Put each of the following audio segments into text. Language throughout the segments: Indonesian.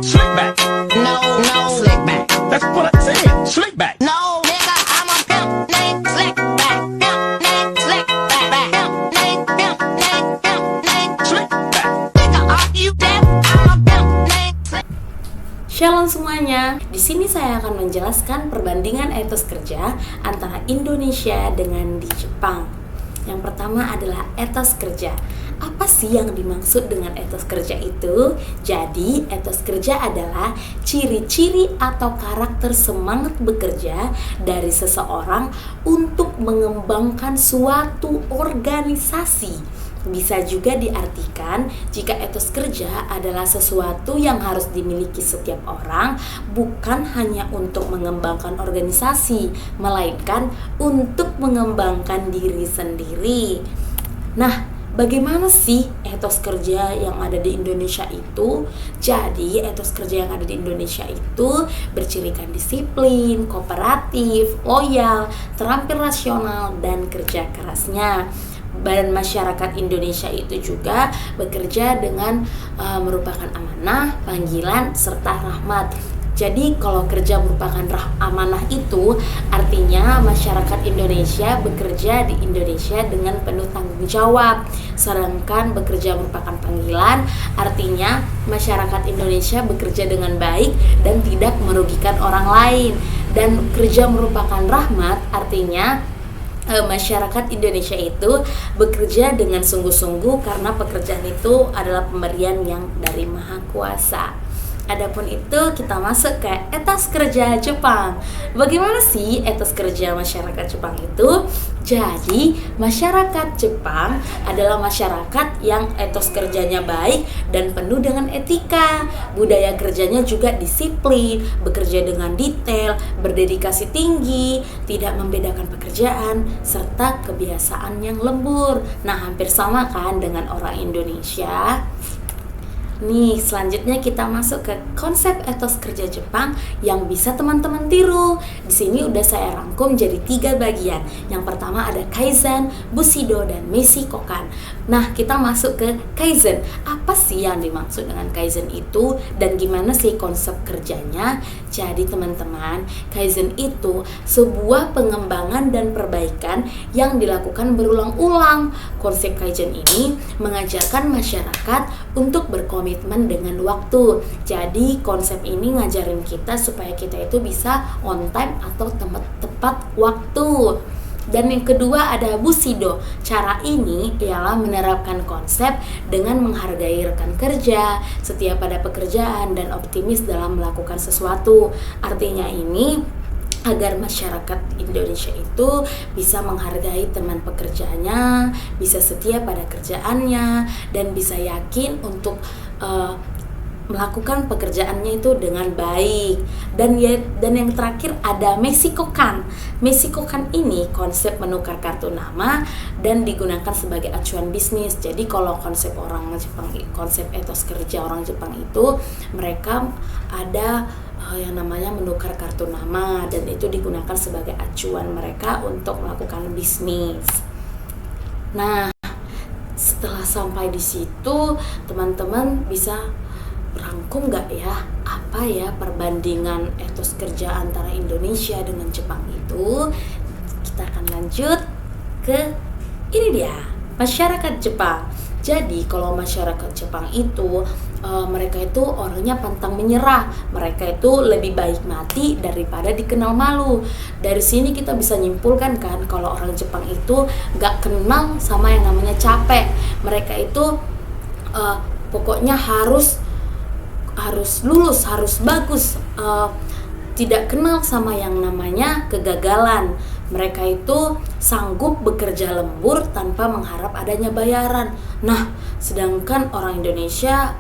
Slick back. No, slick back. That's what I said. Slick back. No, nigga, I'm a pimp named Slick back. Pimp named Slick back. Pimp named Slick back. Nigga, are you deaf? I'm a pimp named Slick. Shalom semuanya. Di sini saya akan menjelaskan perbandingan etos kerja antara Indonesia dengan di Jepang. Yang pertama adalah etos kerja. Apa sih yang dimaksud dengan etos kerja itu? Jadi, etos kerja adalah ciri-ciri atau karakter semangat bekerja dari seseorang untuk mengembangkan suatu organisasi. Bisa juga diartikan jika etos kerja adalah sesuatu yang harus dimiliki setiap orang, bukan hanya untuk mengembangkan organisasi, melainkan untuk mengembangkan diri sendiri. Nah, bagaimana sih etos kerja yang ada di Indonesia itu? Jadi, etos kerja yang ada di Indonesia itu bercirikan disiplin, kooperatif, loyal, terampil rasional, dan kerja kerasnya. Dan masyarakat Indonesia itu juga bekerja dengan merupakan amanah, panggilan, serta rahmat. Jadi kalau kerja merupakan amanah itu artinya masyarakat Indonesia bekerja di Indonesia dengan penuh tanggung jawab. Sedangkan bekerja merupakan panggilan artinya masyarakat Indonesia bekerja dengan baik dan tidak merugikan orang lain. Dan kerja merupakan rahmat artinya masyarakat Indonesia itu bekerja dengan sungguh-sungguh karena pekerjaan itu adalah pemberian yang dari Maha Kuasa. Adapun itu kita masuk ke etos kerja Jepang. Bagaimana sih etos kerja masyarakat Jepang itu? Jadi, masyarakat Jepang adalah masyarakat yang etos kerjanya baik dan penuh dengan etika. Budaya kerjanya juga disiplin, bekerja dengan detail, berdedikasi tinggi, tidak membedakan pekerjaan, serta kebiasaan yang lembur. Nah, hampir sama kan dengan orang Indonesia. Nih, selanjutnya kita masuk ke konsep etos kerja Jepang yang bisa teman-teman tiru. Di sini udah saya rangkum jadi 3 bagian. Yang pertama ada Kaizen, Bushido, dan Meisikokan. Nah, kita masuk ke Kaizen. Apa sih yang dimaksud dengan Kaizen itu dan gimana sih konsep kerjanya? Jadi teman-teman, Kaizen itu sebuah pengembangan dan perbaikan yang dilakukan berulang-ulang. Konsep Kaizen ini mengajarkan masyarakat untuk berkomitmen dengan waktu. Jadi konsep ini ngajarin kita supaya kita itu bisa on time atau tepat waktu. Dan yang kedua ada Bushido. Cara ini ialah menerapkan konsep dengan menghargai rekan kerja, setia pada pekerjaan, dan optimis dalam melakukan sesuatu. Artinya ini agar masyarakat Indonesia itu bisa menghargai teman pekerjaannya, bisa setia pada kerjaannya, dan bisa yakin untuk melakukan pekerjaannya itu dengan baik. Dan yang terakhir ada Meisikokan. Meisikokan ini konsep menukar kartu nama dan digunakan sebagai acuan bisnis. Jadi kalau konsep orang Jepang, konsep etos kerja orang Jepang itu mereka ada yang namanya menukar kartu nama dan itu digunakan sebagai acuan mereka untuk melakukan bisnis. Nah, setelah sampai di situ, teman-teman bisa rangkum nggak ya apa ya perbandingan etos kerja antara Indonesia dengan Jepang itu? Kita akan lanjut ke ini dia, masyarakat Jepang. Jadi kalau masyarakat Jepang itu mereka itu orangnya pantang menyerah. Mereka itu lebih baik mati daripada dikenal malu. Dari sini kita bisa nyimpulkan kan kalau orang Jepang itu nggak kenal sama yang namanya capek. Mereka itu pokoknya harus lulus, harus bagus, tidak kenal sama yang namanya kegagalan. Mereka itu sanggup bekerja lembur tanpa mengharap adanya bayaran. Nah, sedangkan orang Indonesia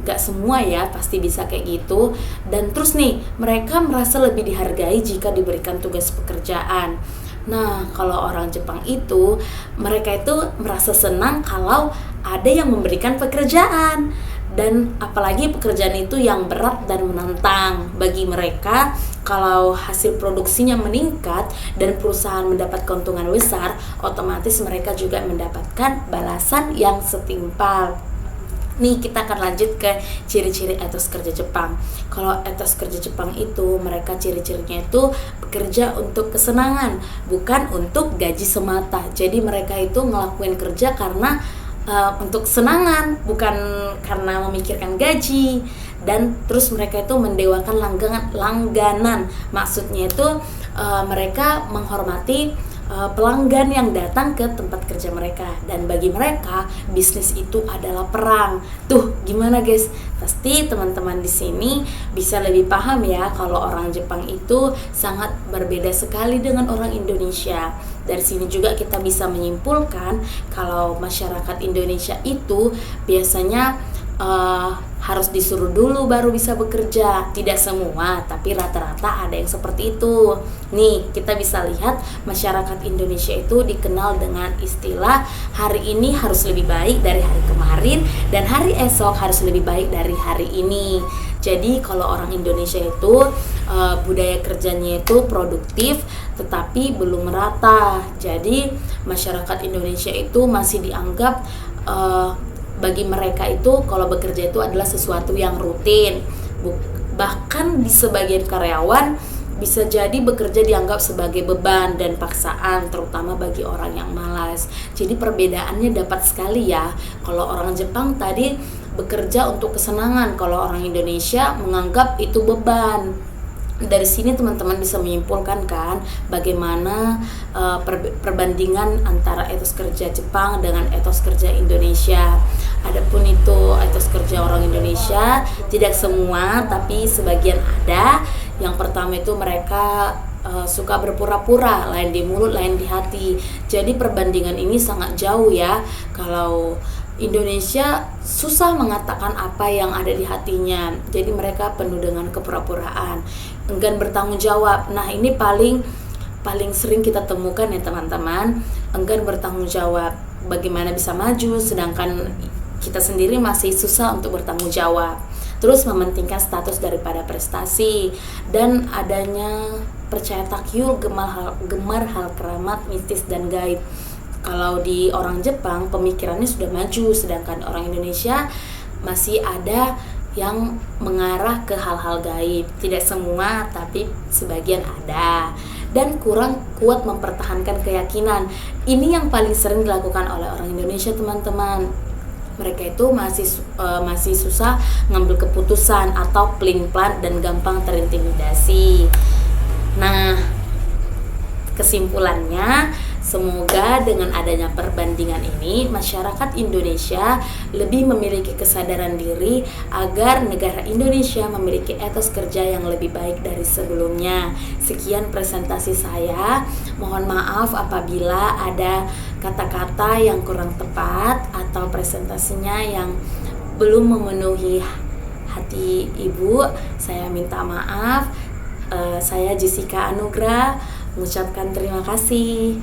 gak semua ya pasti bisa kayak gitu. Dan terus nih, mereka merasa lebih dihargai jika diberikan tugas pekerjaan. Nah, kalau orang Jepang itu, mereka itu merasa senang kalau ada yang memberikan pekerjaan. Dan apalagi pekerjaan itu yang berat dan menantang bagi mereka. Kalau hasil produksinya meningkat dan perusahaan mendapat keuntungan besar, otomatis mereka juga mendapatkan balasan yang setimpal. Nih kita akan lanjut ke ciri-ciri etos kerja Jepang. Kalau etos kerja Jepang itu mereka ciri-cirinya itu bekerja untuk kesenangan, bukan untuk gaji semata. Jadi mereka itu ngelakuin kerja karena untuk kesenangan, bukan karena memikirkan gaji. Dan terus mereka itu mendewakan langganan. Maksudnya itu mereka menghormati pelanggan yang datang ke tempat kerja mereka, dan bagi mereka bisnis itu adalah perang. Tuh gimana guys? Pasti teman-teman di sini bisa lebih paham ya kalau orang Jepang itu sangat berbeda sekali dengan orang Indonesia. Dari sini juga kita bisa menyimpulkan kalau masyarakat Indonesia itu biasanya harus disuruh dulu baru bisa bekerja. Tidak semua, tapi rata-rata ada yang seperti itu. Nih, kita bisa lihat masyarakat Indonesia itu dikenal dengan istilah hari ini harus lebih baik dari hari kemarin, dan hari esok harus lebih baik dari hari ini. Jadi kalau orang Indonesia itu budaya kerjanya itu produktif tetapi belum merata. Jadi masyarakat Indonesia itu masih dianggap bagi mereka itu kalau bekerja itu adalah sesuatu yang rutin. Bahkan di sebagian karyawan bisa jadi bekerja dianggap sebagai beban dan paksaan, terutama bagi orang yang malas. Jadi perbedaannya dapat sekali ya. Kalau orang Jepang tadi bekerja untuk kesenangan, kalau orang Indonesia menganggap itu beban. Dari sini teman-teman bisa menyimpulkan kan bagaimana perbandingan antara etos kerja Jepang dengan etos kerja Indonesia. Adapun itu etos kerja orang Indonesia, tidak semua tapi sebagian ada. Yang pertama itu mereka suka berpura-pura, lain di mulut lain di hati. Jadi perbandingan ini sangat jauh ya. Kalau Indonesia susah mengatakan apa yang ada di hatinya. Jadi mereka penuh dengan kepura-puraan, enggan bertanggung jawab. Nah, ini paling sering kita temukan ya teman-teman, enggan bertanggung jawab. Bagaimana bisa maju sedangkan kita sendiri masih susah untuk bertanggung jawab. Terus mementingkan status daripada prestasi, dan adanya percaya takyul, gemar hal keramat, mistis dan gaib. Kalau di orang Jepang pemikirannya sudah maju, sedangkan orang Indonesia masih ada yang mengarah ke hal-hal gaib. Tidak semua, tapi sebagian ada. Dan kurang kuat mempertahankan keyakinan. Ini yang paling sering dilakukan oleh orang Indonesia teman-teman. Mereka itu masih susah ngambil keputusan atau pelin-pelan dan gampang terintimidasi. Nah, kesimpulannya, semoga dengan adanya perbandingan ini masyarakat Indonesia lebih memiliki kesadaran diri agar negara Indonesia memiliki etos kerja yang lebih baik dari sebelumnya. Sekian presentasi saya. Mohon maaf apabila ada kata-kata yang kurang tepat atau presentasinya yang belum memenuhi hati ibu. Saya minta maaf. Saya Jessica Anugrah mengucapkan terima kasih.